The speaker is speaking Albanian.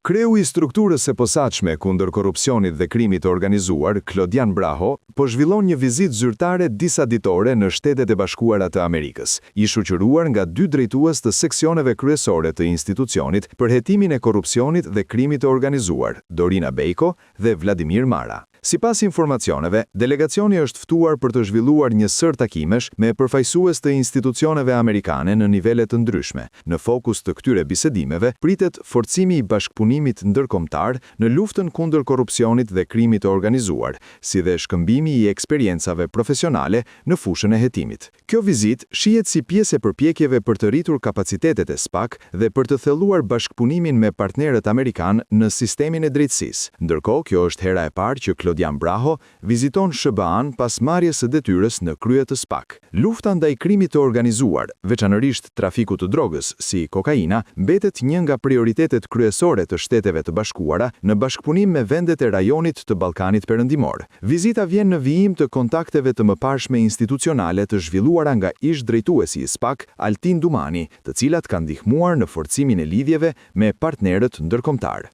Kreu i strukturës së posaçme kundër korrupsionit dhe krimit të organizuar, Klodian Braho, po zhvillon një vizitë zyrtare disa ditore në Shtetet e Bashkuara të Amerikës, i shoqëruar nga 2 drejtues të seksioneve kryesore të institucionit për hetimin e korrupsionit dhe krimit të organizuar, Dorina Bejko dhe Vladimir Mara. Sipas informacioneve, delegacioni është ftuar për të zhvilluar një sër takimesh me përfaqësues të institucioneve amerikane në nivele të ndryshme. Në fokus të këtyre bisedimeve pritet forcimi i bashkëpunimit ndërkombëtar në luftën kundër korrupsionit dhe krimit të organizuar, si dhe shkëmbimi i eksperiencave profesionale në fushën e hetimit. Kjo vizitë shihet si pjesë e përpjekjeve për të rritur kapacitetet e SPAK dhe për të thelluar bashkëpunimin me partnerët amerikan në sistemin e drejtësisë. Ndërkohë, kjo është hera e parë që Klodian Braho viziton SBA-n pas marrjes së detyrës në krye të SPAK. Lufta ndaj krimit të organizuar, veçanërisht trafikut të drogës si kokaina, mbetet një nga prioritetet kryesore të Shteteve të Bashkuara në bashkëpunim me vendet e rajonit të Ballkanit Perëndimor. Vizita vjen në vijim të kontakteve të mëparshme institucionale të zhvilluara nga ish drejtuesi i SPAK, Altin Dumani, të cilat kanë ndihmuar në forcimin e lidhjeve me partnerët ndërkombëtar.